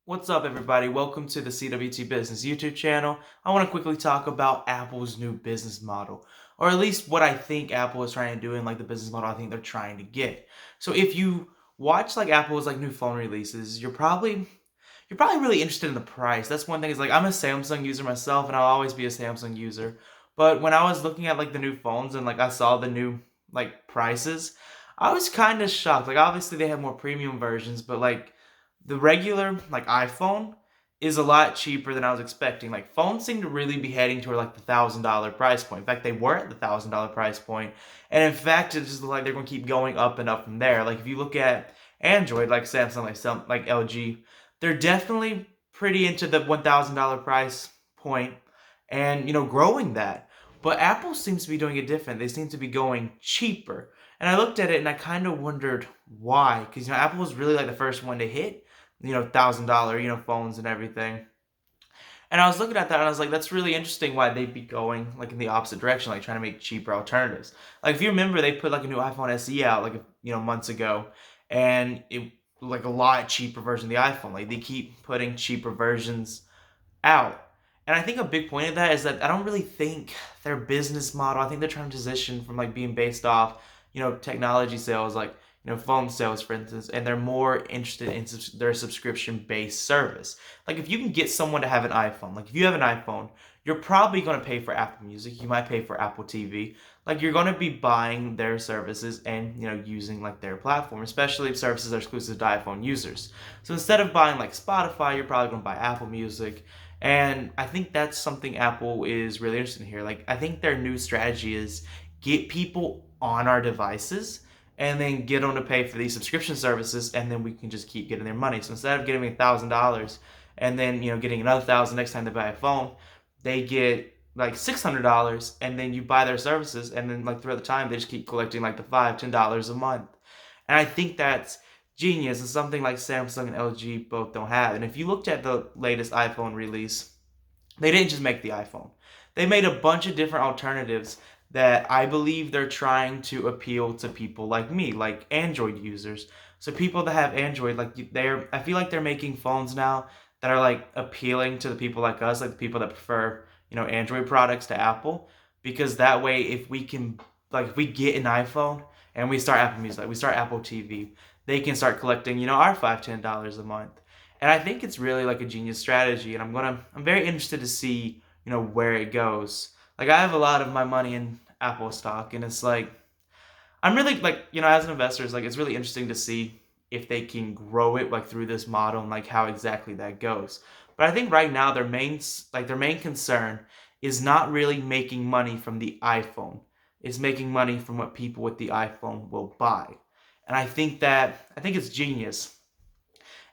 What's up, everybody? Welcome to the CWT Business YouTube channel. I want to quickly talk about Apple's new business model, or at least what I think Apple is trying to do and like the business model I think they're trying to get. So if you watch like Apple's like new phone releases, you're probably really interested in the price. That's one thing is like I'm a Samsung user myself and I'll always be a Samsung user. But when I was looking at like the new phones and like I saw the new like prices, I was kind of shocked. Like obviously they have more premium versions, but like the regular like iPhone is a lot cheaper than I was expecting. Like phones seem to really be heading toward like the $1,000 price point. In fact, they were at the $1,000 price point, and in fact, it's just like they're going to keep going up and up from there. Like if you look at Android, like Samsung, like LG, they're definitely pretty into the $1,000 price point, and growing that. But Apple seems to be doing it different. They seem to be going cheaper. And I looked at it and I kind of wondered why, because Apple was really like the first one to hit $1,000 phones and everything. And I was looking at that and I was like, that's really interesting why they'd be going like in the opposite direction, like trying to make cheaper alternatives. Like if you remember, they put like a new iPhone SE out like months ago, and it like a lot cheaper version of the iPhone. Like they keep putting cheaper versions out. And I think a big point of that is that I don't really think their business model, I think they're trying to transition from like being based off, technology sales, like, phone sales, for instance, and they're more interested in their subscription based service. Like if you can get someone to have an iPhone, like if you have an iPhone, you're probably going to pay for Apple Music, you might pay for Apple TV. Like you're going to be buying their services and, using like their platform, especially if services are exclusive to iPhone users. So instead of buying like Spotify, you're probably going to buy Apple Music. And I think that's something Apple is really interested in here. Like, I think their new strategy is get people on our devices and then get them to pay for these subscription services, and then we can just keep getting their money. So instead of getting $1,000 and then getting another 1,000 next time they buy a phone, they get like $600, and then you buy their services, and then like throughout the time they just keep collecting like the $5-10 a month. And I think that's genius. It's something like Samsung and LG both don't have. And if you looked at the latest iPhone release, they didn't just make the iPhone. They made a bunch of different alternatives that I believe they're trying to appeal to people like me, like Android users. So people that have Android, like I feel like they're making phones now that are like appealing to the people like us, like the people that prefer, Android products to Apple, because that way if we get an iPhone and we start Apple Music, like we start Apple TV, they can start collecting, our $5-10 a month. And I think it's really like a genius strategy, and I'm very interested to see, where it goes. Like I have a lot of my money in Apple stock, and it's like I'm really like, as an investor, it's like it's really interesting to see if they can grow it like through this model and like how exactly that goes. But I think right now their main concern is not really making money from the iPhone. It's making money from what people with the iPhone will buy. And I think it's genius.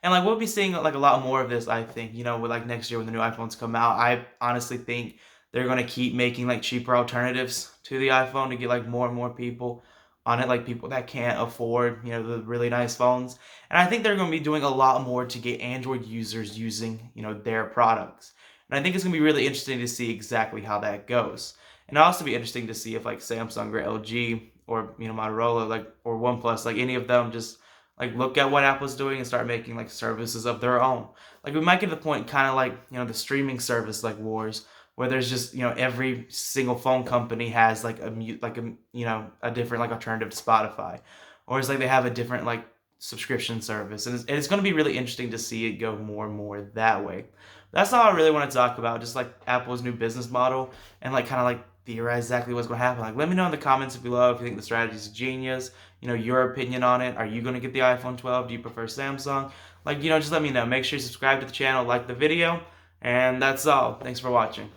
And like we'll be seeing like a lot more of this, I think, with like next year when the new iPhones come out. I honestly think they're gonna keep making like cheaper alternatives to the iPhone to get like more and more people on it, like people that can't afford, the really nice phones. And I think they're gonna be doing a lot more to get Android users using, their products. And I think it's gonna be really interesting to see exactly how that goes. And it'll also be interesting to see if like Samsung or LG or Motorola like or OnePlus, like any of them just like look at what Apple's doing and start making like services of their own. Like we might get to the point kind of like, the streaming service like wars, where there's just, every single phone company has like a different like alternative to Spotify, or it's like they have a different like subscription service, and it's going to be really interesting to see it go more and more that way. That's all I really want to talk about, just like Apple's new business model, and like kind of like theorize exactly what's going to happen. Like let me know in the comments below if you think the strategy is genius, your opinion on it. Are you going to get the iPhone 12? Do you prefer Samsung? Like, just let me know. Make sure you subscribe to the channel, like the video, and that's all. Thanks for watching.